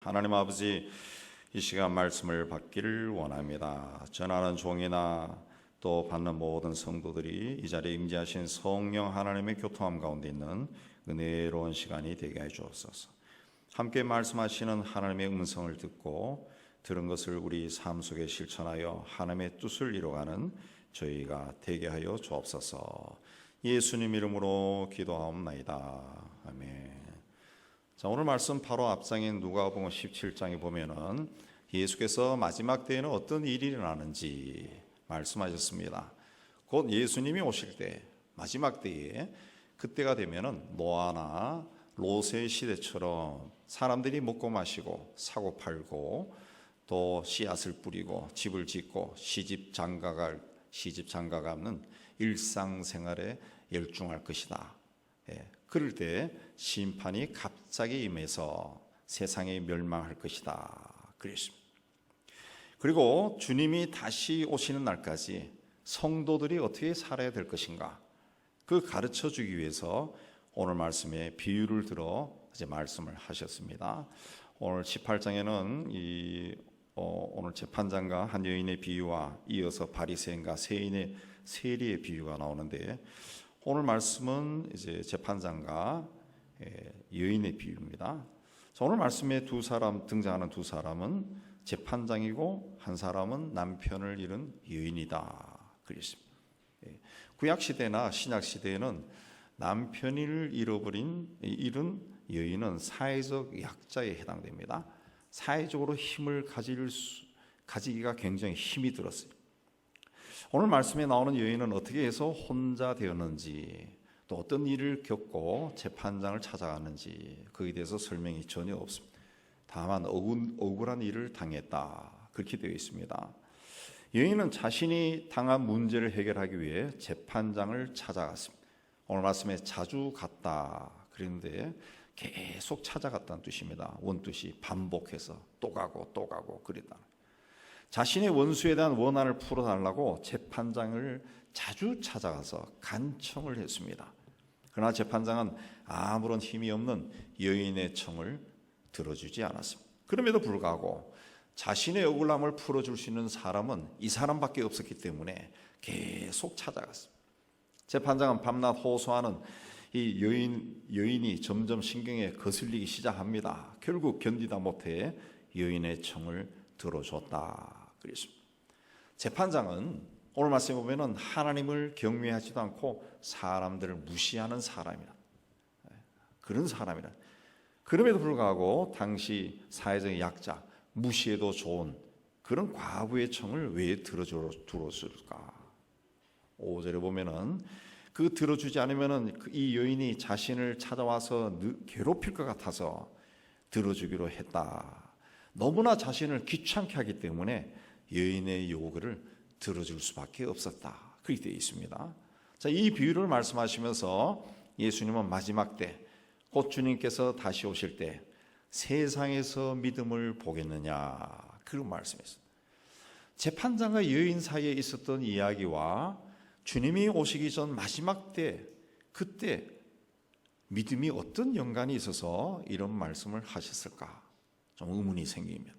하나님 아버지, 이 시간 말씀을 받기를 원합니다. 전하는 종이나 또 받는 모든 성도들이 이 자리에 임재하신 성령 하나님의 교통함 가운데 있는 은혜로운 시간이 되게 해 주옵소서. 함께 말씀하시는 하나님의 음성을 듣고 들은 것을 우리 삶 속에 실천하여 하나님의 뜻을 이루어가는 저희가 되게 하여 주옵소서. 예수님 이름으로 기도하옵나이다. 아멘. 자, 오늘 말씀 바로 앞장인 누가복음 17장에 보면은 예수께서 마지막 때에는 어떤 일이 일어나는지 말씀하셨습니다. 곧 예수님이 오실 때, 마지막 때에 그때가 되면은 노아나 롯의 시대처럼 사람들이 먹고 마시고 사고 팔고 또 씨앗을 뿌리고 집을 짓고 시집 장가가는 일상생활에 열중할 것이다. 그럴 때 심판이 갑자기 임해서 세상이 멸망할 것이다. 그랬습니다. 그리고 주님이 다시 오시는 날까지 성도들이 어떻게 살아야 될 것인가, 그 가르쳐 주기 위해서 오늘 말씀에 비유를 들어 이제 말씀을 하셨습니다. 오늘 18장에는 오늘 재판장과 한 여인의 비유와 이어서 바리새인과 세인의 세리의 비유가 나오는데, 오늘 말씀은 이제 재판장과 여인의 비유입니다. 오늘 말씀에 등장하는 두 사람은 재판장이고 한 사람은 남편을 잃은 여인이다. 그랬습니다. 구약 시대나 신약 시대에는 남편을 잃은 여인은 사회적 약자에 해당됩니다. 사회적으로 힘을 가지기가 굉장히 힘이 들었어요. 오늘 말씀에 나오는 여인은 어떻게 해서 혼자 되었는지, 또 어떤 일을 겪고 재판장을 찾아갔는지 거기에 대해서 설명이 전혀 없습니다. 다만 억울한 일을 당했다, 그렇게 되어 있습니다. 여인은 자신이 당한 문제를 해결하기 위해 재판장을 찾아갔습니다. 오늘 말씀에 자주 갔다 그랬는데 계속 찾아갔다는 뜻입니다. 원뜻이 반복해서 또 가고 그랬다. 자신의 원수에 대한 원한을 풀어달라고 재판장을 자주 찾아가서 간청을 했습니다. 그러나 재판장은 아무런 힘이 없는 여인의 청을 들어주지 않았습니다. 그럼에도 불구하고 자신의 억울함을 풀어줄 수 있는 사람은 이 사람밖에 없었기 때문에 계속 찾아갔습니다. 재판장은 밤낮 호소하는 이 여인이 점점 신경에 거슬리기 시작합니다. 결국 견디다 못해 여인의 청을 들어줬다. 그랬습니다. 재판장은 오늘 말씀에 보면은 하나님을 경외하지도 않고 사람들을 무시하는 사람이라, 그런 사람이라. 그럼에도 불구하고 당시 사회적 약자, 무시해도 좋은 그런 과부의 청을 왜 들어줬을까? 5절에 보면은 그 들어주지 않으면은 이 여인이 자신을 찾아와서 괴롭힐 것 같아서 들어주기로 했다. 너무나 자신을 귀찮게 하기 때문에 여인의 요구를 들어줄 수밖에 없었다. 그렇게 되어 있습니다. 자, 이 비유를 말씀하시면서 예수님은 마지막 때, 곧 주님께서 다시 오실 때 세상에서 믿음을 보겠느냐, 그런 말씀이었습니다. 재판장과 여인 사이에 있었던 이야기와 주님이 오시기 전 마지막 때, 그때 믿음이 어떤 연관이 있어서 이런 말씀을 하셨을까, 좀 의문이 생깁니다.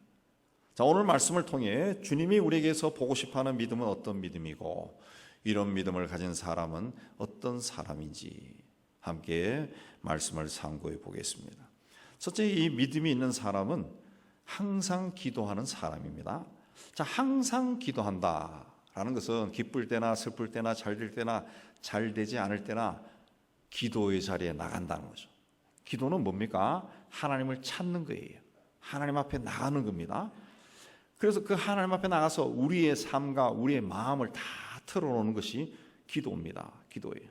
자, 오늘 말씀을 통해 주님이 우리에게서 보고 싶어하는 믿음은 어떤 믿음이고, 이런 믿음을 가진 사람은 어떤 사람인지 함께 말씀을 상고해 보겠습니다. 첫째, 이 믿음이 있는 사람은 항상 기도하는 사람입니다. 자, 항상 기도한다라는 것은 기쁠 때나 슬플 때나 잘 될 때나 잘 되지 않을 때나 기도의 자리에 나간다는 거죠. 기도는 뭡니까? 하나님을 찾는 거예요. 하나님 앞에 나가는 겁니다. 그래서 그 하나님 앞에 나가서 우리의 삶과 우리의 마음을 다 털어놓는 것이 기도입니다. 기도예요.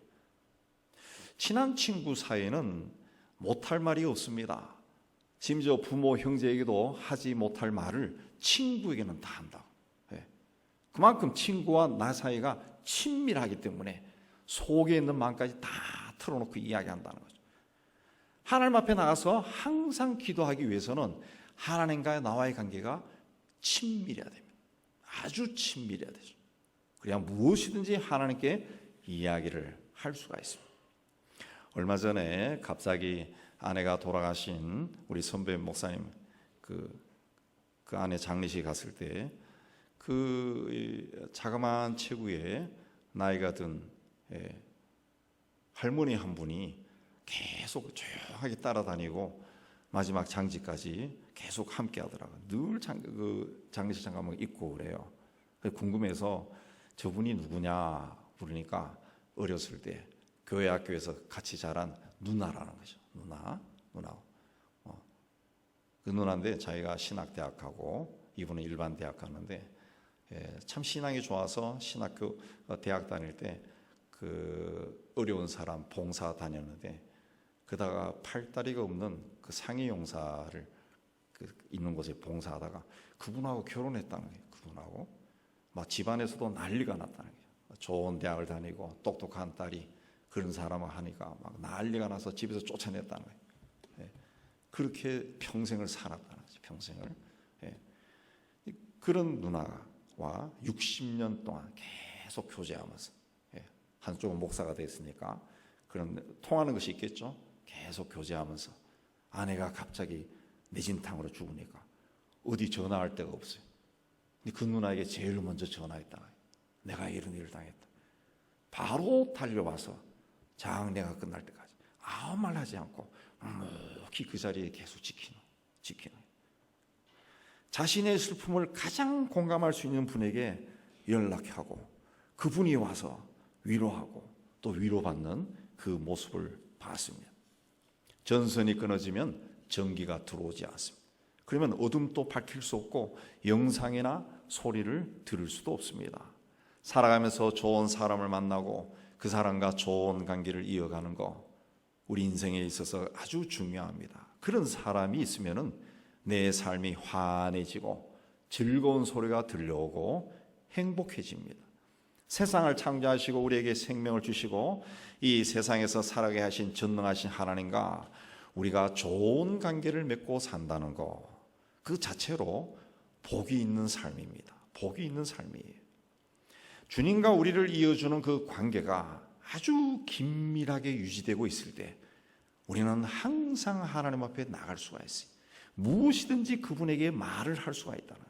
친한 친구 사이에는 못할 말이 없습니다. 심지어 부모, 형제에게도 하지 못할 말을 친구에게는 다 한다. 그만큼 친구와 나 사이가 친밀하기 때문에 속에 있는 마음까지 다 털어놓고 이야기한다는 거죠. 하나님 앞에 나가서 항상 기도하기 위해서는 하나님과의 나와의 관계가 친밀해야 됩니다. 아주 친밀해야 되죠. 그래야 무엇이든지 하나님께 이야기를 할 수가 있습니다. 얼마 전에 갑자기 아내가 돌아가신 우리 선배 목사님 그 안에 장례식에 갔을 때 그 자그마한 체구에 나이가 든 할머니 한 분이 계속 조용하게 따라다니고 마지막 장지까지 계속 함께 하더라고요. 늘 장례식 장갑을 입고 그래요. 궁금해서 저분이 누구냐 물으니까 어렸을 때 교회 학교에서 같이 자란 누나라는 거죠. 누나. 그 누나인데 자기가 신학대학하고 이분은 일반 대학 갔는데 참 신앙이 좋아서 신학교 대학 다닐 때 그 어려운 사람 봉사 다녔는데 그다가 팔다리가 없는 그 상해 용사를 있는 곳에 봉사하다가 그분하고 결혼했다는 거예요. 그분하고 막 집안에서도 난리가 났다는 거예요. 좋은 대학을 다니고 똑똑한 딸이 그런 사람을 하니까 막 난리가 나서 집에서 쫓아냈다는 거예요. 그렇게 평생을 살았다는 거죠. 평생을. 그런 누나와 60년 동안 계속 교제하면서 한쪽은 목사가 됐으니까 그런 통하는 것이 있겠죠. 계속 교제하면서 아내가 갑자기 내진탕으로 죽으니까 어디 전화할 데가 없어요. 근데 그 누나에게 제일 먼저 전화했다. 내가 이런 일을 당했다. 바로 달려와서 장례가 끝날 때까지 아무 말 하지 않고 묵묵히 그 자리에 계속 지키는. 자신의 슬픔을 가장 공감할 수 있는 분에게 연락하고 그분이 와서 위로하고 또 위로받는 그 모습을 봤습니다. 전선이 끊어지면 전기가 들어오지 않습니다. 그러면 어둠도 밝힐 수 없고 영상이나 소리를 들을 수도 없습니다. 살아가면서 좋은 사람을 만나고 그 사람과 좋은 관계를 이어가는 거 우리 인생에 있어서 아주 중요합니다. 그런 사람이 있으면 내 삶이 환해지고 즐거운 소리가 들려오고 행복해집니다. 세상을 창조하시고 우리에게 생명을 주시고 이 세상에서 살아가게 하신 전능하신 하나님과 우리가 좋은 관계를 맺고 산다는 것, 그 자체로 복이 있는 삶입니다. 복이 있는 삶이에요. 주님과 우리를 이어주는 그 관계가 아주 긴밀하게 유지되고 있을 때 우리는 항상 하나님 앞에 나갈 수가 있어요. 무엇이든지 그분에게 말을 할 수가 있다는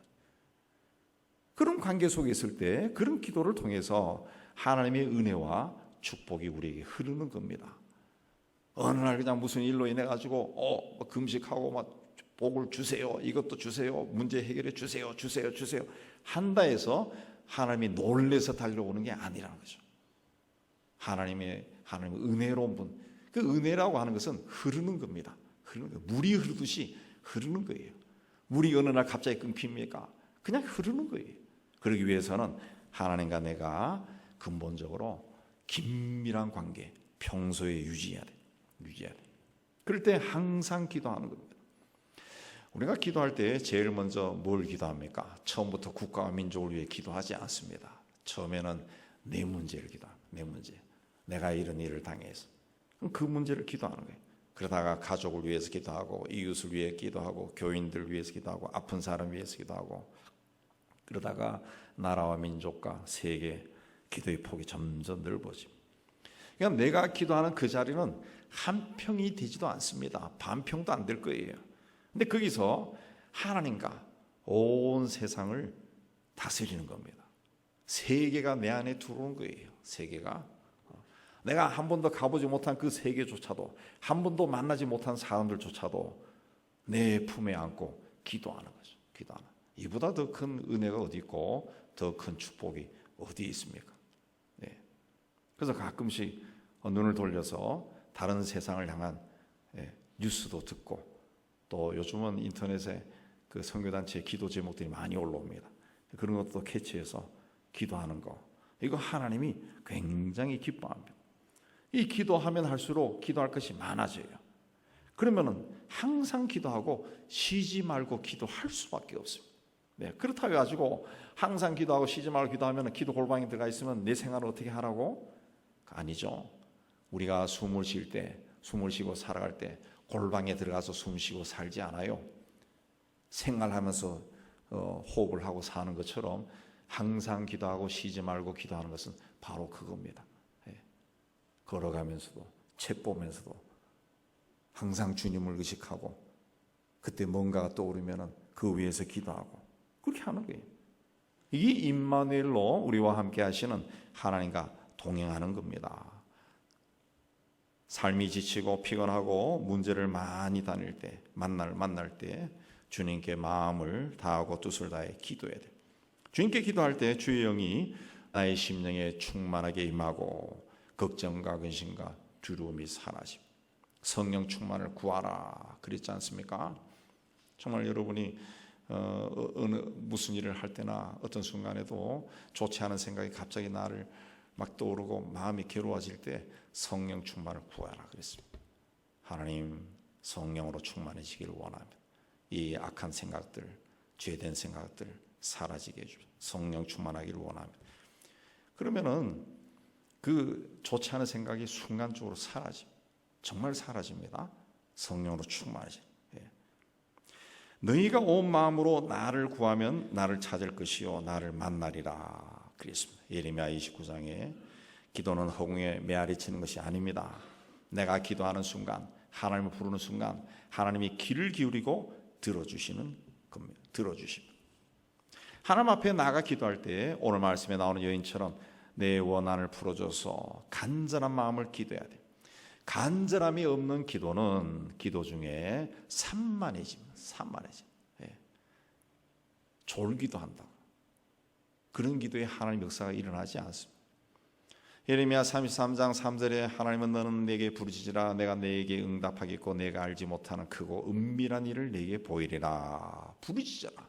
그런 관계 속에 있을 때 그런 기도를 통해서 하나님의 은혜와 축복이 우리에게 흐르는 겁니다. 어느 날 그냥 무슨 일로 인해 가지고 금식하고 막 복을 주세요. 이것도 주세요. 문제 해결해 주세요. 한다 해서 하나님이 놀래서 달려오는 게 아니라는 거죠. 하나님의 은혜로운 분. 그 은혜라고 하는 것은 흐르는 겁니다. 물이 흐르듯이 흐르는 거예요. 물이 어느 날 갑자기 끊깁니까? 그냥 흐르는 거예요. 그러기 위해서는 하나님과 내가 근본적으로 긴밀한 관계 평소에 유지해야 돼. 그럴 때 항상 기도하는 겁니다. 우리가 기도할 때 제일 먼저 뭘 기도합니까? 처음부터 국가와 민족을 위해 기도하지 않습니다. 처음에는 내 문제를 기도합니다. 내 문제. 내가 이런 일을 당해서. 그럼 그 문제를 기도하는 거예요. 그러다가 가족을 위해서 기도하고 이웃을 위해 기도하고 교인들 위해서 기도하고 아픈 사람 위해서 기도하고 그러다가 나라와 민족과 세계 기도의 폭이 점점 넓어집니다. 그러니까 내가 기도하는 그 자리는 한 평이 되지도 않습니다. 반 평도 안 될 거예요. 근데 거기서 하나님과 온 세상을 다스리는 겁니다. 세계가 내 안에 들어온 거예요. 세계가 내가 한 번도 가보지 못한 그 세계조차도 한 번도 만나지 못한 사람들조차도 내 품에 안고 기도하는 거죠. 기도하는. 이보다 더 큰 은혜가 어디 있고 더 큰 축복이 어디 있습니까? 네. 그래서 가끔씩 눈을 돌려서 다른 세상을 향한 뉴스도 듣고 또 요즘은 인터넷에 그 선교단체 기도 제목들이 많이 올라옵니다. 그런 것도 캐치해서 기도하는 거. 이거 하나님이 굉장히 기뻐합니다. 이 기도하면 할수록 기도할 것이 많아져요. 그러면은 항상 기도하고 쉬지 말고 기도할 수밖에 없습니다. 네, 그렇다고 해가지고 항상 기도하고 쉬지 말고 기도하면 기도 골방에 들어가 있으면 내 생활을 어떻게 하라고? 아니죠. 우리가 숨을 쉴 때, 숨을 쉬고 살아갈 때 골방에 들어가서 숨 쉬고 살지 않아요. 생활하면서 호흡을 하고 사는 것처럼 항상 기도하고 쉬지 말고 기도하는 것은 바로 그겁니다. 네. 걸어가면서도 책 보면서도 항상 주님을 의식하고 그때 뭔가가 떠오르면 그 위에서 기도하고 그렇게 하는 거예요. 이게 임마누엘로 우리와 함께 하시는 하나님과 동행하는 겁니다. 삶이 지치고 피곤하고 문제를 많이 다닐 때 만날 때 주님께 마음을 다하고 뜻을 다해 기도해야 돼요. 주님께 기도할 때 주의 영이 나의 심령에 충만하게 임하고 걱정과 근심과 두려움이 사라짐. 성령 충만을 구하라 그랬지 않습니까? 정말 여러분이 어느 무슨 일을 할 때나 어떤 순간에도 좋지 않은 생각이 갑자기 나를 막 떠오르고 마음이 괴로워질 때 성령 충만을 구하라 그랬습니다. 하나님 성령으로 충만해지기를 원합니다. 이 악한 생각들, 죄된 생각들 사라지게 해주십시오. 성령 충만하기를 원합니다. 그러면은 그 좋지 않은 생각이 순간적으로 사라집니다. 정말 사라집니다. 성령으로 충만해져. 너희가 온 마음으로 나를 구하면 나를 찾을 것이요 나를 만나리라 그랬습니다. 예레미야 29장에 기도는 허공에 메아리 치는 것이 아닙니다. 내가 기도하는 순간, 하나님을 부르는 순간 하나님이 귀를 기울이고 들어주시는 겁니다. 들어주십니다. 하나님 앞에 나가 기도할 때 오늘 말씀에 나오는 여인처럼 내 원한을 풀어줘서 간절한 마음을 기도해야 돼요. 간절함이 없는 기도는 기도 중에 산만해집니다. 산만해져. 졸기도 한다. 그런 기도에 하나님 역사가 일어나지 않습니다. 예레미야 33장 3절에 하나님은 너는 내게 부르짖으라 내가 내게 응답하겠고 내가 알지 못하는 크고 은밀한 일을 내게 보이리라. 부르짖어라.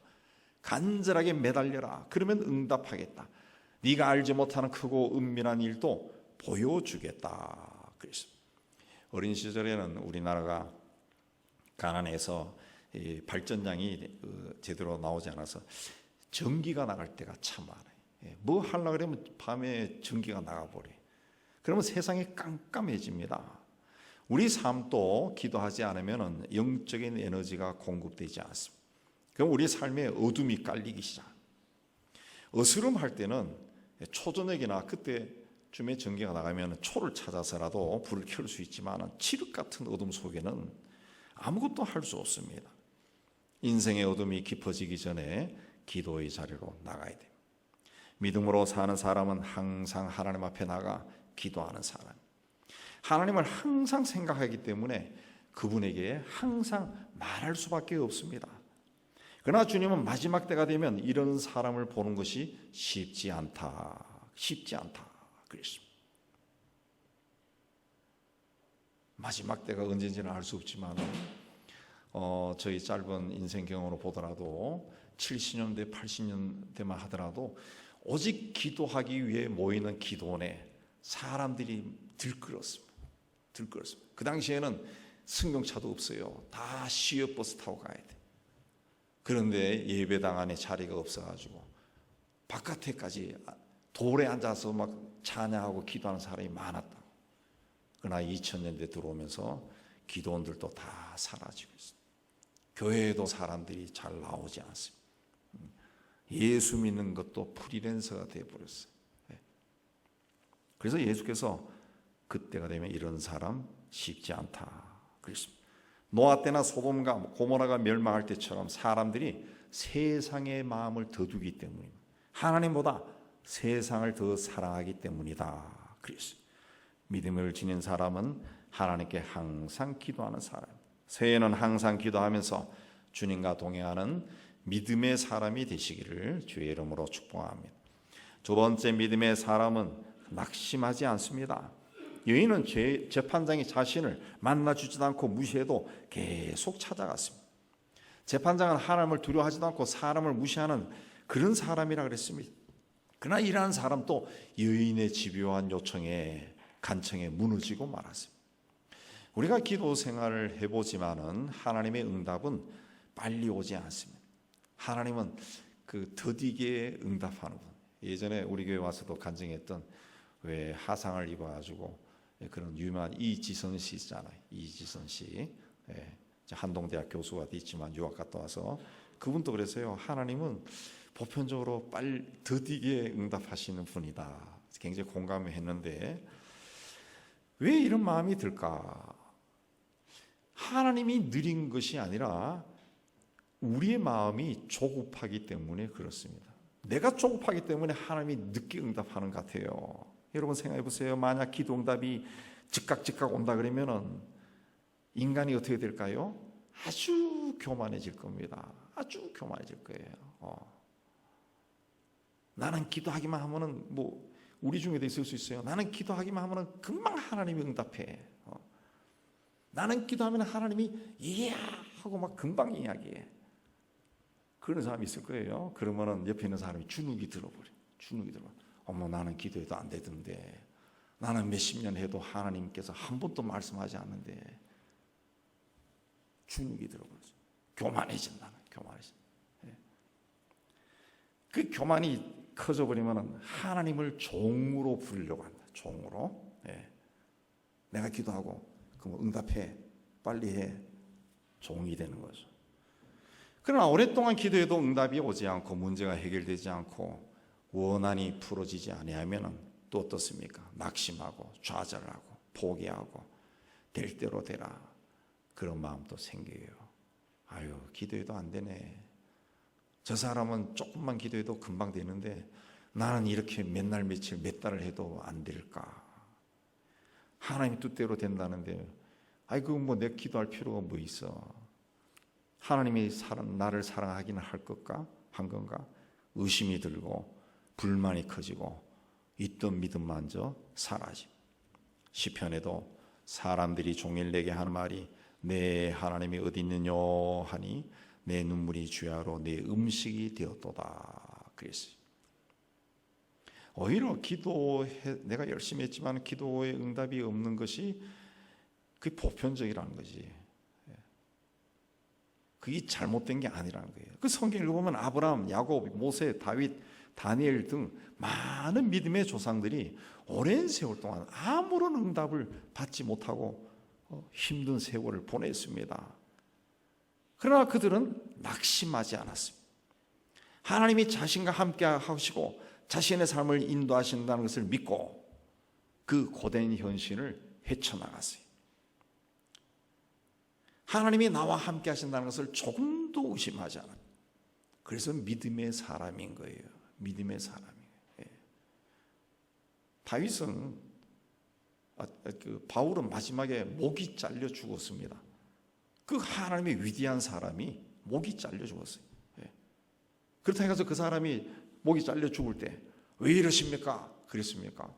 간절하게 매달려라. 그러면 응답하겠다. 네가 알지 못하는 크고 은밀한 일도 보여주겠다. 그랬습니다. 어린 시절에는 우리나라가 가난해서 발전량이 제대로 나오지 않아서 전기가 나갈 때가 참 많아요. 뭐 하려고 그러면 밤에 전기가 나가버려요. 그러면 세상이 깜깜해집니다. 우리 삶도 기도하지 않으면 영적인 에너지가 공급되지 않습니다. 그럼 우리 삶에 어둠이 깔리기 시작. 어스름할 때는 초저녁이나 그때쯤에 전기가 나가면 초를 찾아서라도 불을 켤 수 있지만 칠흑 같은 어둠 속에는 아무것도 할 수 없습니다. 인생의 어둠이 깊어지기 전에 기도의 자리로 나가야 돼요. 믿음으로 사는 사람은 항상 하나님 앞에 나가 기도하는 사람. 하나님을 항상 생각하기 때문에 그분에게 항상 말할 수밖에 없습니다. 그러나 주님은 마지막 때가 되면 이런 사람을 보는 것이 쉽지 않다 그랬습니다. 마지막 때가 언제인지는 알 수 없지만 저희 짧은 인생 경험으로 보더라도 70년대 80년대만 하더라도 오직 기도하기 위해 모이는 기도원에 사람들이 들끓었습니다. 그 당시에는 승용차도 없어요. 다 시외버스 타고 가야 돼. 그런데 예배당 안에 자리가 없어가지고 바깥에까지 돌에 앉아서 막 찬양하고 기도하는 사람이 많았다. 그러나 2000년대 들어오면서 기도원들도 다 사라지고 있습니다. 교회에도 사람들이 잘 나오지 않습니다. 예수 믿는 것도 프리랜서가 되어버렸어요. 그래서 예수께서 그때가 되면 이런 사람 쉽지 않다 그랬습니다. 노아 때나 소돔과 고모라가 멸망할 때처럼 사람들이 세상의 마음을 더 두기 때문입니다. 하나님보다 세상을 더 사랑하기 때문이다 그랬어요. 믿음을 지닌 사람은 하나님께 항상 기도하는 사람. 새해에는 항상 기도하면서 주님과 동행하는 믿음의 사람이 되시기를 주의 이름으로 축복합니다. 두 번째 믿음의 사람은 낙심하지 않습니다. 여인은 재판장이 자신을 만나주지도 않고 무시해도 계속 찾아갔습니다. 재판장은 하나님을 두려워하지도 않고 사람을 무시하는 그런 사람이라 그랬습니다. 그러나 이러한 사람도 여인의 집요한 요청에 간청에 무너지고 말았습니다. 우리가 기도 생활을 해보지만은 하나님의 응답은 빨리 오지 않습니다. 하나님은 그 더디게 응답하는 분. 예전에 우리 교회 와서도 간증했던 왜 하상을 입어가지고 그런 유명한 이지선 씨 있잖아요. 이지선 씨. 한동대학 교수가 있지만 유학 갔다 와서 그분도 그랬어요. 하나님은 보편적으로 빨리 더디게 응답하시는 분이다. 굉장히 공감했는데 왜 이런 마음이 들까? 하나님이 느린 것이 아니라 우리의 마음이 조급하기 때문에 그렇습니다. 내가 조급하기 때문에 하나님이 늦게 응답하는 것 같아요. 여러분 생각해 보세요. 만약 기도 응답이 즉각 온다 그러면은 인간이 어떻게 될까요? 아주 교만해질 겁니다. 아주 교만해질 거예요. 나는 기도하기만 하면은 뭐 우리 중에도 있을 수 있어요. 나는 기도하기만 하면은 금방 하나님이 응답해. 나는 기도하면 하나님이 이야 하고 막 금방 이야기해. 그런 사람이 있을 거예요. 그러면은 옆에 있는 사람이 주눅이 들어버려. 어머 나는 기도해도 안 되던데. 나는 몇십 년 해도 하나님께서 한 번도 말씀하지 않는데. 주눅이 들어버렸어. 교만해진다. 그 교만이 커져버리면 하나님을 종으로 부르려고 한다. 종으로. 내가 기도하고 그럼 응답해. 빨리 해. 종이 되는 거죠. 그러나 오랫동안 기도해도 응답이 오지 않고 문제가 해결되지 않고 원한이 풀어지지 아니하면 또 어떻습니까? 낙심하고 좌절하고 포기하고 될 대로 되라. 그런 마음도 생겨요. 아유 기도해도 안 되네. 저 사람은 조금만 기도해도 금방 되는데 나는 이렇게 몇 날 며칠 몇 달을 해도 안 될까? 하나님 뜻대로 된다는데 아이고 뭐 내 기도할 필요가 뭐 있어? 하나님이 나를 사랑하기는 한 건가? 의심이 들고 불만이 커지고 있던 믿음만저 사라짐. 시편에도 사람들이 종일 내게 하는 말이 내 하나님이 어디 있느뇨 하니 내 눈물이 주야로 내 음식이 되었도다 그랬어요. 오히려 내가 열심히 했지만 기도의 응답이 없는 것이 그게 보편적이라는 거지. 그게 잘못된 게 아니라는 거예요. 그 성경을 보면 아브라함, 야곱, 모세, 다윗, 다니엘 등 많은 믿음의 조상들이 오랜 세월 동안 아무런 응답을 받지 못하고 힘든 세월을 보냈습니다. 그러나 그들은 낙심하지 않았습니다. 하나님이 자신과 함께 하시고 자신의 삶을 인도하신다는 것을 믿고 그 고된 현실을 헤쳐나갔어요. 하나님이 나와 함께 하신다는 것을 조금도 의심하지 않아요. 그래서 믿음의 사람인 거예요. 믿음의 사람이에요. 다윗은 바울은 마지막에 목이 잘려 죽었습니다. 그 하나님의 위대한 사람이 목이 잘려 죽었어요. 그렇다고 해서 그 사람이 목이 잘려 죽을 때 왜 이러십니까? 그랬습니까?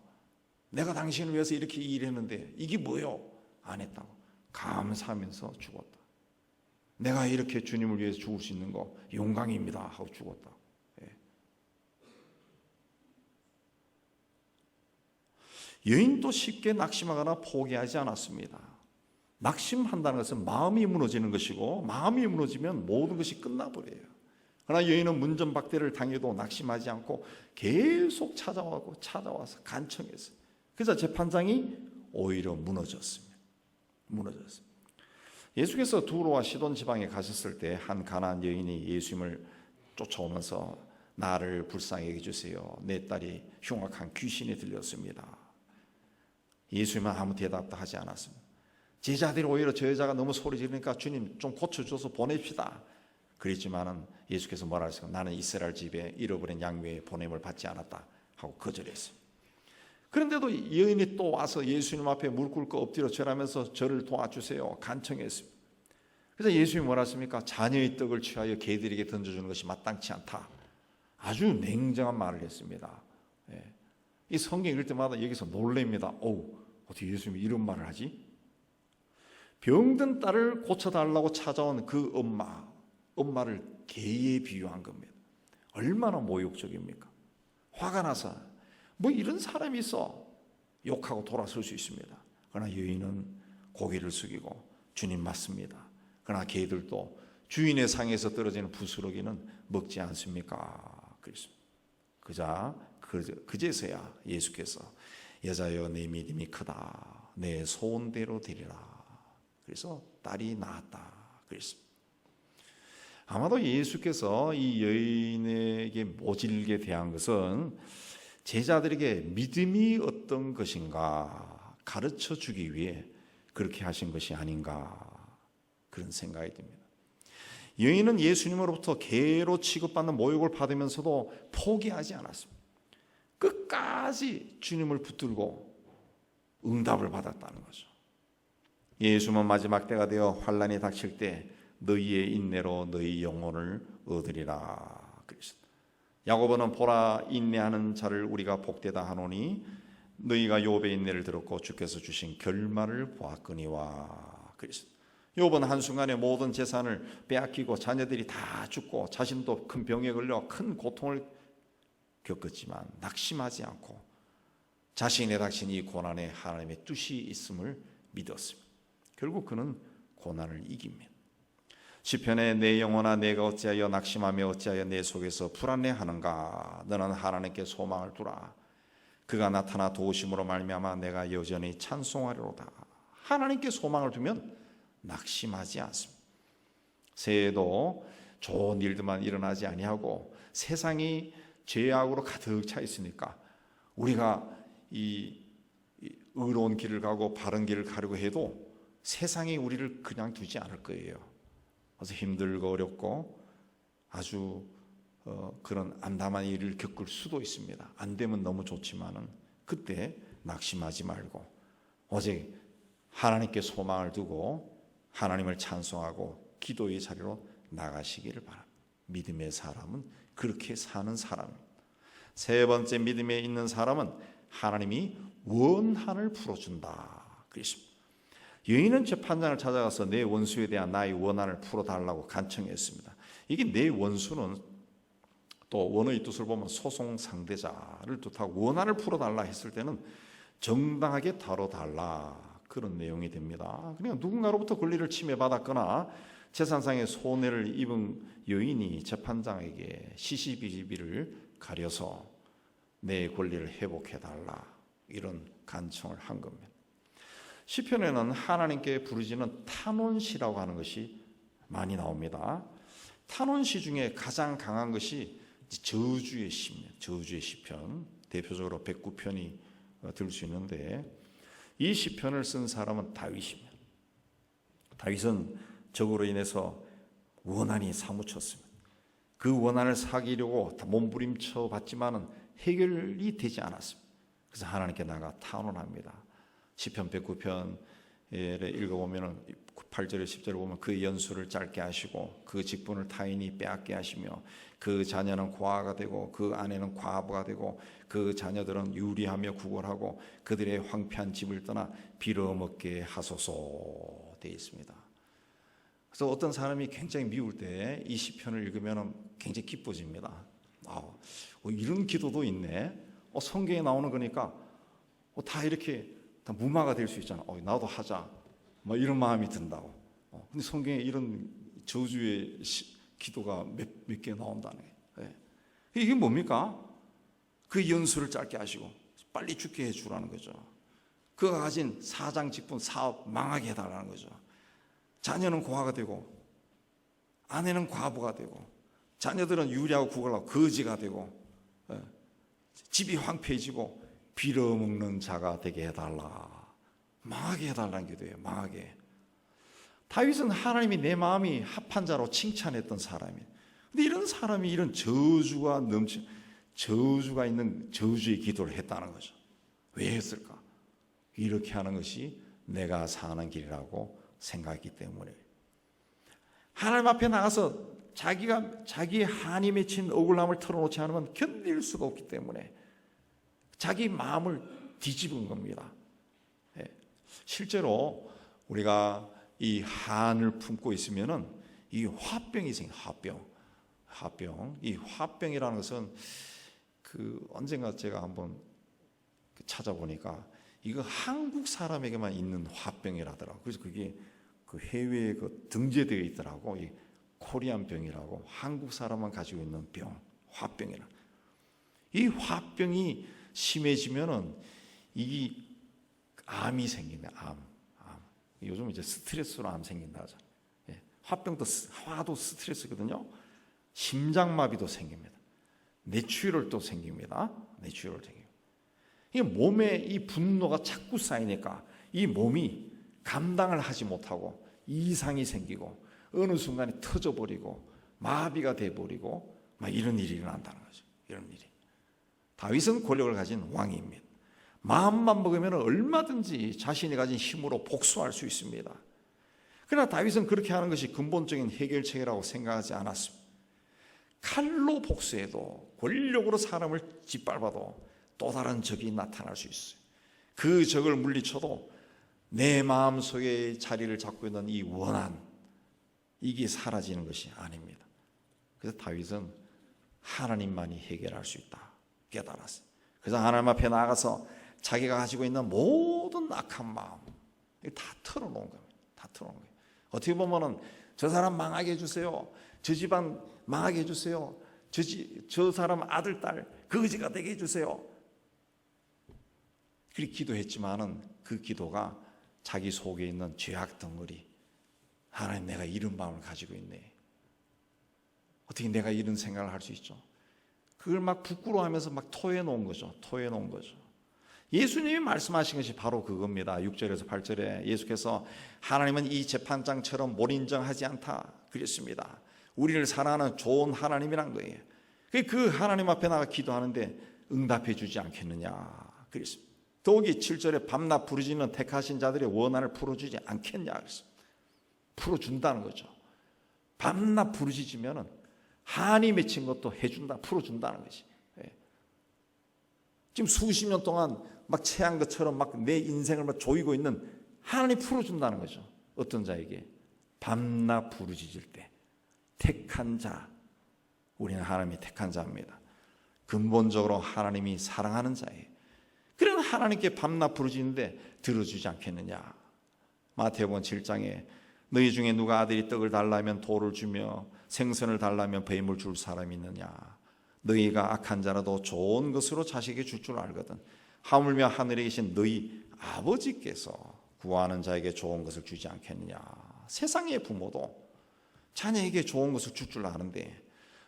내가 당신을 위해서 이렇게 일했는데 이게 뭐요? 안 했다고 감사하면서 죽었다. 내가 이렇게 주님을 위해서 죽을 수 있는 거 영광입니다 하고 죽었다. 여인도 쉽게 낙심하거나 포기하지 않았습니다. 낙심한다는 것은 마음이 무너지는 것이고 마음이 무너지면 모든 것이 끝나버려요. 그러나 여인은 문전박대를 당해도 낙심하지 않고 계속 찾아와서 간청했어요. 그래서 재판장이 오히려 무너졌습니다. 예수께서 두로와 시돈 지방에 가셨을 때 한 가나안 여인이 예수님을 쫓아오면서 나를 불쌍히 여겨주세요. 내 딸이 흉악한 귀신에 들렸습니다. 예수님은 아무 대답도 하지 않았습니다. 제자들이 오히려 저 여자가 너무 소리 지르니까 주님 좀 고쳐줘서 보냅시다. 그랬지만은 예수께서 뭐라 하셨어요? 나는 이스라엘 집에 잃어버린 양 외에 보냄을 받지 않았다 하고 거절했어요. 그런데도 여인이 또 와서 예수님 앞에 무릎 꿇고 엎드려 절하면서 저를 도와주세요 간청했습니다. 그래서 예수님이 뭐라 하십니까? 자녀의 떡을 취하여 개들에게 던져주는 것이 마땅치 않다. 아주 냉정한 말을 했습니다. 이 성경 읽을 때마다 여기서 놀랍니다. 어떻게 예수님이 이런 말을 하지? 병든 딸을 고쳐달라고 찾아온 그 엄마를 개에 비유한 겁니다. 얼마나 모욕적입니까? 화가 나서 뭐 이런 사람이 있어 욕하고 돌아설 수 있습니다. 그러나 여인은 고개를 숙이고 주님 맞습니다. 그러나 개들도 주인의 상에서 떨어지는 부스러기는 먹지 않습니까? 그랬습니다. 그제서야 예수께서 여자여 내 믿음이 크다. 내 소원대로 되리라. 그래서 딸이 나았다. 그랬습니다. 아마도 예수께서 이 여인에게 모질게 대한 것은 제자들에게 믿음이 어떤 것인가 가르쳐 주기 위해 그렇게 하신 것이 아닌가 그런 생각이 듭니다. 여인은 예수님으로부터 개로 취급받는 모욕을 받으면서도 포기하지 않았습니다. 끝까지 주님을 붙들고 응답을 받았다는 거죠. 예수는 마지막 때가 되어 환난이 닥칠 때 너희의 인내로 너희 영혼을 얻으리라 그랬습니다. 야고보는 보라 인내하는 자를 우리가 복되다 하노니 너희가 욥의 인내를 들었고 주께서 주신 결말을 보았거니와 그랬습니다. 욥은 한순간에 모든 재산을 빼앗기고 자녀들이 다 죽고 자신도 큰 병에 걸려 큰 고통을 겪었지만 낙심하지 않고 자신의 닥친 이 고난에 하나님의 뜻이 있음을 믿었습니다. 결국 그는 고난을 이깁니다. 시편에 내 영혼아 내가 어찌하여 낙심하며 어찌하여 내 속에서 불안해하는가. 너는 하나님께 소망을 두라. 그가 나타나 도우심으로 말미암아 내가 여전히 찬송하리로다. 하나님께 소망을 두면 낙심하지 않습니다. 새해에도 좋은 일들만 일어나지 아니하고 세상이 죄악으로 가득 차 있으니까 우리가 이 의로운 길을 가고 바른 길을 가려고 해도 세상이 우리를 그냥 두지 않을 거예요. 그래서 힘들고 어렵고 아주 그런 암담한 일을 겪을 수도 있습니다. 안 되면 너무 좋지만은 그때 낙심하지 말고 오직 하나님께 소망을 두고 하나님을 찬송하고 기도의 자리로 나가시기를 바랍니다. 믿음의 사람은 그렇게 사는 사람입니다. 세 번째 믿음에 있는 사람은 하나님이 원한을 풀어준다 그랬습니다. 여인은 재판장을 찾아가서 내 원수에 대한 나의 원한을 풀어달라고 간청했습니다. 이게 내 원수는 또 원어의 뜻을 보면 소송 상대자를 뜻하고 원한을 풀어달라 했을 때는 정당하게 다뤄달라 그런 내용이 됩니다. 그러니까 누군가로부터 권리를 침해받았거나 재산상의 손해를 입은 여인이 재판장에게 시시비비를 가려서 내 권리를 회복해달라 이런 간청을 한 겁니다. 시편에는 하나님께 부르짖는 탄원시라고 하는 것이 많이 나옵니다. 탄원시 중에 가장 강한 것이 저주의 시입니다. 저주의 시편 대표적으로 109편이 들 수 있는데 이 시편을 쓴 사람은 다윗입니다. 다윗은 적으로 인해서 원한이 사무쳤습니다. 그 원한을 사기려고 몸부림쳐 봤지만은 해결이 되지 않았습니다. 그래서 하나님께 나가 탄원합니다. 시편 109편을 읽어보면 8절에 10절을 보면 그 연수를 짧게 하시고 그 직분을 타인이 빼앗게 하시며 그 자녀는 고아가 되고 그 아내는 과부가 되고 그 자녀들은 유리하며 구걸하고 그들의 황폐한 집을 떠나 빌어먹게 하소서 되어 있습니다. 그래서 어떤 사람이 굉장히 미울 때 이 시편을 읽으면 굉장히 기뻐집니다. 이런 기도도 있네. 성경에 나오는 거니까 다 이렇게 다 무마가 될 수 있잖아. 나도 하자. 이런 마음이 든다고. 근데 성경에 이런 저주의 기도가 몇 개 나온다네. 네. 이게 뭡니까? 그 연수를 짧게 하시고 빨리 죽게 해주라는 거죠. 그가 가진 사장 직분 사업 망하게 해달라는 거죠. 자녀는 고아가 되고 아내는 과부가 되고 자녀들은 유리하고 구걸하고 거지가 되고 집이 황폐해지고 빌어먹는 자가 되게 해달라. 망하게 해달라는 기도예요. 망하게. 다윗은 하나님이 내 마음이 합한 자로 칭찬했던 사람이에요. 근데 이런 사람이 이런 저주가 있는 저주의 기도를 했다는 거죠. 왜 했을까? 이렇게 하는 것이 내가 사는 길이라고 생각했기 때문에 하나님 앞에 나가서 자기의 한이 맺힌 억울함을 털어놓지 않으면 견딜 수가 없기 때문에 자기 마음을 뒤집은 겁니다. 실제로 우리가 이 한을 품고 있으면은 이 화병이 생겨요. 화병. 이 화병이라는 것은 언젠가 제가 한번 찾아보니까 이거 한국 사람에게만 있는 화병이라더라고요. 그래서 그게 그 해외에 등재되어 있더라고. 이 코리안 병이라고 한국 사람만 가지고 있는 병, 화병이라. 이 화병이 심해지면은 이 암이 생기네. 암. 요즘 이제 스트레스로 암 생긴다 하죠. 화병도 화도 스트레스거든요. 심장마비도 생깁니다. 뇌출혈도 생깁니다. 뇌출혈 생깁니다. 이 몸에 이 분노가 자꾸 쌓이니까 이 몸이 감당을 하지 못하고 이상이 생기고 어느 순간에 터져버리고 마비가 돼버리고 막 이런 일이 일어난다는 거죠. 이런 일이. 다윗은 권력을 가진 왕입니다. 마음만 먹으면 얼마든지 자신이 가진 힘으로 복수할 수 있습니다. 그러나 다윗은 그렇게 하는 것이 근본적인 해결책이라고 생각하지 않았습니다. 칼로 복수해도, 권력으로 사람을 짓밟아도 또 다른 적이 나타날 수 있어요. 그 적을 물리쳐도 내 마음속에 자리를 잡고 있는 이 원한, 이게 사라지는 것이 아닙니다. 그래서 다윗은 하나님만이 해결할 수 있다 깨달았어요. 그래서 하나님 앞에 나가서 자기가 가지고 있는 모든 악한 마음 다 털어놓은 겁니다. 다 털어놓은 거예요. 어떻게 보면은 저 사람 망하게 해주세요, 저 집안 망하게 해주세요, 저 사람 아들 딸 거지가 되게 해주세요, 그렇게 기도했지만은 그 기도가 자기 속에 있는 죄악 덩어리, 하나님 내가 이런 마음을 가지고 있네, 어떻게 내가 이런 생각을 할 수 있죠? 그걸 막 부끄러워하면서 막 토해놓은 거죠. 토해놓은 거죠. 예수님이 말씀하신 것이 바로 그겁니다. 6절에서 8절에 예수께서 하나님은 이 재판장처럼 몰인정하지 않다 그랬습니다. 우리를 사랑하는 좋은 하나님이란 거예요. 그 하나님 앞에 나가 기도하는데 응답해 주지 않겠느냐 그랬습니다. 더욱이 7절에 밤낮 부르짖는 택하신 자들의 원한을 풀어주지 않겠냐 그랬습니다. 풀어준다는 거죠. 밤낮 부르짖으면은 한이 맺힌 것도 해준다, 풀어준다는 것이. 지금 수십 년 동안 막 체한 것처럼 막 내 인생을 막 조이고 있는 하나님 풀어준다는 거죠. 어떤 자에게? 밤낮 부르짖을 때 택한 자, 우리는 하나님이 택한 자입니다. 근본적으로 하나님이 사랑하는 자예요. 그런 하나님께 밤낮 부르짖는데 들어주지 않겠느냐. 마태복음 7장에 너희 중에 누가 아들이 떡을 달라면 돌을 주며 생선을 달라면 뱀을 줄 사람이 있느냐. 너희가 악한 자라도 좋은 것으로 자식에게 줄 줄 알거든. 하물며 하늘에 계신 너희 아버지께서 구하는 자에게 좋은 것을 주지 않겠느냐. 세상의 부모도 자녀에게 좋은 것을 줄 줄 아는데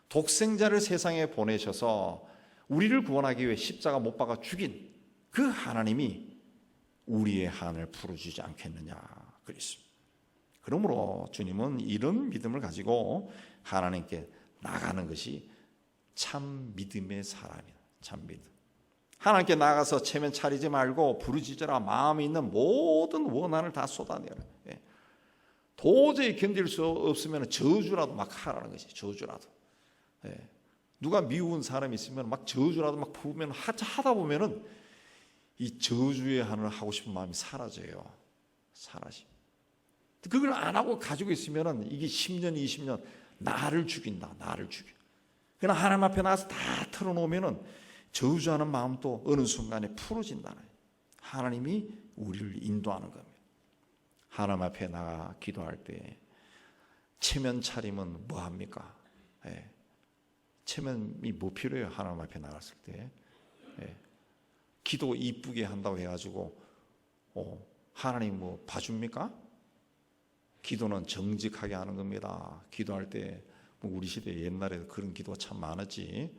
독생자를 세상에 보내셔서 우리를 구원하기 위해 십자가 못 박아 죽인 그 하나님이 우리의 한을 풀어주지 않겠느냐 그랬습니다. 그러므로 주님은 이런 믿음을 가지고 하나님께 나가는 것이 참 믿음의 사람이다. 참 믿음. 하나님께 나가서 체면 차리지 말고 부르짖으라. 마음에 있는 모든 원한을 다 쏟아내라. 도저히 견딜 수 없으면 저주라도 막 하라는 것이. 저주라도. 누가 미운 사람이 있으면 막 저주라도 막 부으면 하다 보면은 이 저주의 하늘 하고 싶은 마음이 사라져요. 사라지. 그걸 안 하고 가지고 있으면은 이게 10년, 20년 나를 죽인다. 나를 죽여. 그러나 하나님 앞에 나가서 다 털어놓으면은 저주하는 마음도 어느 순간에 풀어진다는 거예요. 하나님이 우리를 인도하는 겁니다. 하나님 앞에 나가 기도할 때 체면 차림은 뭐 합니까? 체면이 뭐 필요해요? 하나님 앞에 나갔을 때 기도 이쁘게 한다고 해가지고 하나님 뭐 봐줍니까? 기도는 정직하게 하는 겁니다. 기도할 때 뭐 우리 시대 옛날에 그런 기도가 참 많았지.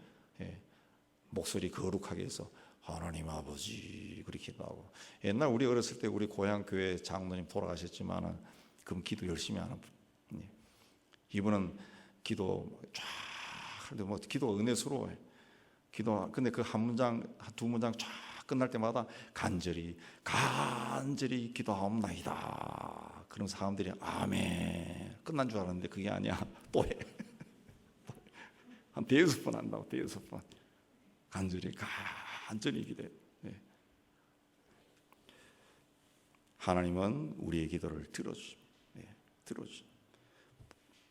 목소리 거룩하게 해서 하나님 아버지 그렇게 기도하고. 옛날 우리 어렸을 때 우리 고향 교회 장로님 돌아가셨지만은 그럼 기도 열심히 하는 분. 이분은 기도 쫙 하는데 뭐 기도 은혜스러워요. 기도 근데 그 한 문장 두 문장 쫙 끝날 때마다 간절히 기도하옵나이다. 그런 사람들이 아멘 끝난 줄 알았는데 그게 아니야. 또 해. 한 대여섯 번 한다고. 대여섯 번 간절히 기도해. 하나님은 우리의 기도를 들어주십니다. 들어주십니다.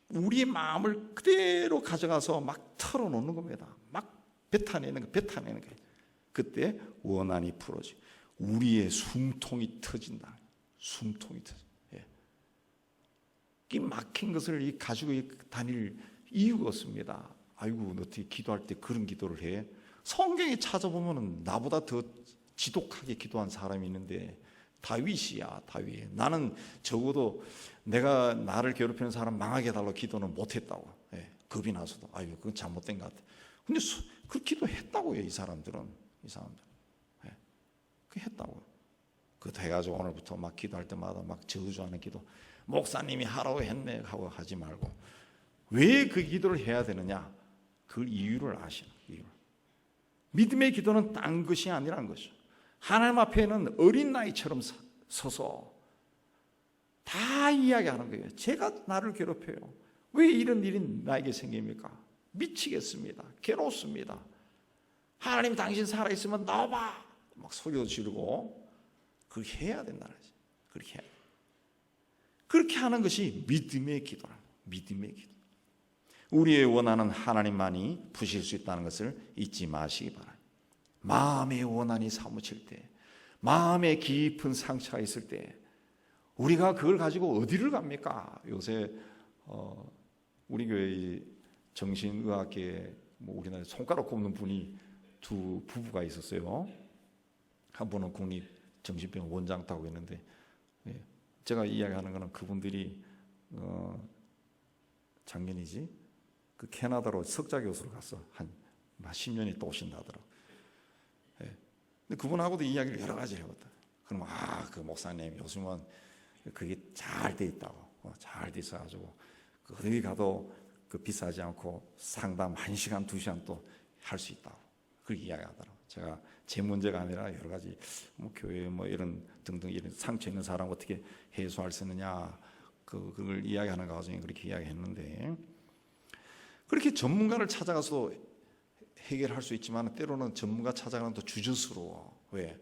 우리의 마음을 그대로 가져가서 막 털어놓는 겁니다. 막 뱉어내는 거예요. 그때 원한이 풀어지. 우리의 숨통이 터진다. 숨통이 터져. 이 막힌 것을 가지고 다닐 이유가 없습니다. 아이고, 어떻게 기도할 때 그런 기도를 해? 성경에 찾아보면 나보다 더 지독하게 기도한 사람이 있는데 다윗이야. 다윗. 나는 적어도 내가 나를 괴롭히는 사람 망하게 해달라고 기도는 못했다고. 겁이 나서도 아이고 그건 잘못된 것 같아. 근데 그 기도했다고요. 이 사람들은. 그 했다고. 그것도 해가지고 오늘부터 막 기도할 때마다 막 저주하는 기도 목사님이 하라고 했네 하고 하지 말고 왜 그 기도를 해야 되느냐? 그 이유를 아시는 이유. 믿음의 기도는 딴 것이 아니란 것이죠. 하나님 앞에는 어린 나이처럼 서서 다 이야기하는 거예요. 제가 나를 괴롭혀요. 왜 이런 일이 나에게 생깁니까? 미치겠습니다. 괴롭습니다. 하나님 당신 살아있으면 나와봐. 막 소리도 지르고 그렇게 해야 된다는 거지. 그렇게 해야 돼. 그렇게 하는 것이 믿음의 기도라. 믿음의 기도. 우리의 원한은 하나님만이 푸실 수 있다는 것을 잊지 마시기 바랍니다. 마음의 원한이 사무칠 때, 마음에 깊은 상처가 있을 때 우리가 그걸 가지고 어디를 갑니까? 요새 우리 교회 정신의학계에 우리나라에 손가락 꼽는 분이 두 부부가 있었어요. 한 분은 국립정신병원 원장 따고 있는데, 제가 이야기하는 거는 그분들이 작년이지 그 캐나다로 석자 교수로 갔어. 한 10년이 또 오신다더라고. 근데 그분하고도 이야기를 여러 가지 해봤다. 그럼 그 목사님 요즘은 그게 잘 돼 있다고, 잘 돼 있어가지고 어디 가도 그 비싸지 않고 상담 1시간 2시간 또 할 수 있다고 그렇게 이야기하더라고. 제가 제 문제가 아니라 여러 가지 교회 이런 등등 이런 상처 있는 사람 어떻게 해소할 수 있느냐 그걸 이야기하는 과정에 그렇게 이야기했는데, 그렇게 전문가를 찾아가서 해결할 수 있지만 때로는 전문가 찾아가는 또 주저스러워. 왜?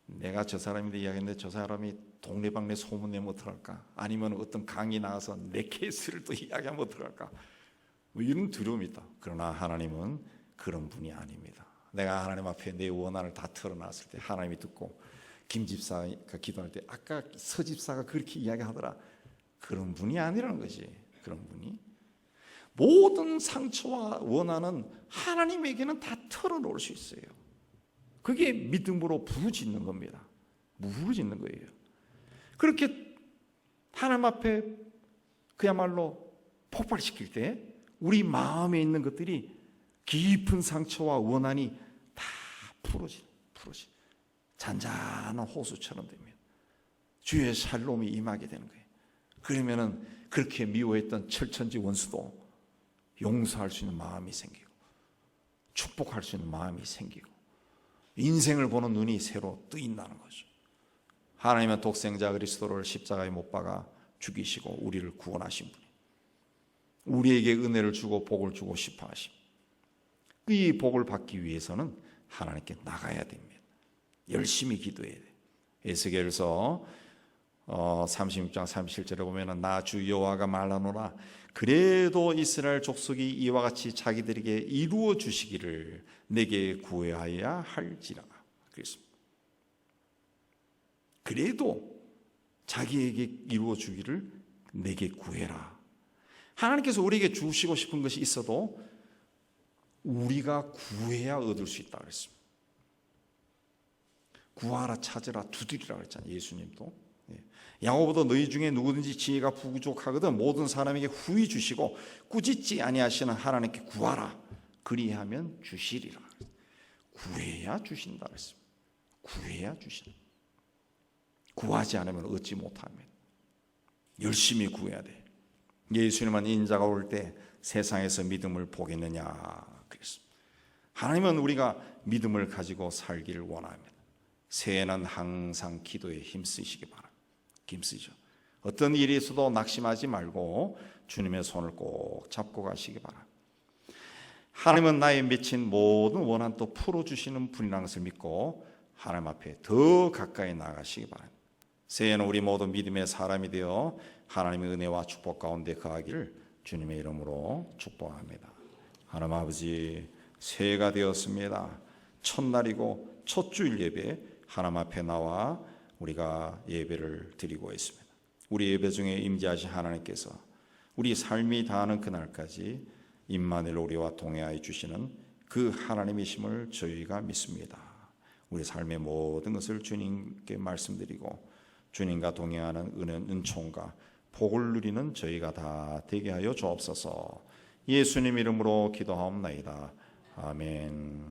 내가 저 사람인데 이야기했는데 저 사람이 동네방네 소문내면 어떡할까? 아니면 어떤 강의 나가서 내 케이스를 또 이야기하면 어떡할까? 이런 두려움이 있다. 그러나 하나님은 그런 분이 아닙니다. 내가 하나님 앞에 내 원한을 다 털어놨을 때 하나님이 듣고 김 집사가 기도할 때 아까 서 집사가 그렇게 이야기하더라. 그런 분이 아니라는 거지. 그런 분이. 모든 상처와 원한은 하나님에게는 다 털어놓을 수 있어요. 그게 믿음으로 부르짖는 겁니다. 부르짖는 거예요. 그렇게 하나님 앞에 그야말로 폭발시킬 때 우리 마음에 있는 것들이 깊은 상처와 원한이 다 풀어지. 잔잔한 호수처럼 됩니다. 주의 샬롬이 임하게 되는 거예요. 그러면은 그렇게 미워했던 철천지 원수도 용서할 수 있는 마음이 생기고 축복할 수 있는 마음이 생기고 인생을 보는 눈이 새로 뜨인다는 거죠. 하나님은 독생자 그리스도를 십자가에 못 박아 죽이시고 우리를 구원하신 분이 우리에게 은혜를 주고 복을 주고 싶어 하심. 이 복을 받기 위해서는 하나님께 나가야 됩니다. 열심히 기도해야 돼요. 에스겔서 36장 37절에 보면은 나 주 여호와가 말하노라 그래도 이스라엘 족속이 이와 같이 자기들에게 이루어 주시기를 내게 구해야 할지라 그랬습니다. 그래도 자기에게 이루어 주기를 내게 구해라. 하나님께서 우리에게 주시고 싶은 것이 있어도 우리가 구해야 얻을 수 있다 그랬습니다. 구하라 찾으라 두드리라 그랬잖아요. 예수님도. 야고보도 너희 중에 누구든지 지혜가 부족하거든 모든 사람에게 후히 주시고 꾸짖지 아니하시는 하나님께 구하라 그리하면 주시리라. 구해야 주신다 그랬습니다. 구해야 주신다. 구하지 않으면 얻지 못합니다. 열심히 구해야 돼. 예수님은 인자가 올 때 세상에서 믿음을 보겠느냐 그랬습니다. 하나님은 우리가 믿음을 가지고 살기를 원합니다. 새해는 항상 기도에 힘쓰시기 바랍니다. 힘쓰죠. 어떤 일이 있어도 낙심하지 말고 주님의 손을 꼭 잡고 가시기 바랍니다. 하나님은 나의 맺힌 모든 원한 또 풀어주시는 분이라는 것을 믿고 하나님 앞에 더 가까이 나가시기 바랍니다. 새해는 우리 모두 믿음의 사람이 되어 하나님의 은혜와 축복 가운데 거하기를 주님의 이름으로 축복합니다. 하나님 아버지, 새해가 되었습니다. 첫날이고 첫 주일 예배 하나님 앞에 나와 우리가 예배를 드리고 있습니다. 우리 예배 중에 임재하신 하나님께서 우리 삶이 다하는 그날까지 임마누엘 우리와 동행하여 주시는 그 하나님이심을 저희가 믿습니다. 우리 삶의 모든 것을 주님께 말씀드리고 주님과 동행하는 은총과 복을 누리는 저희가 다 되게 하여 주옵소서. 예수님 이름으로 기도하옵나이다. 아멘.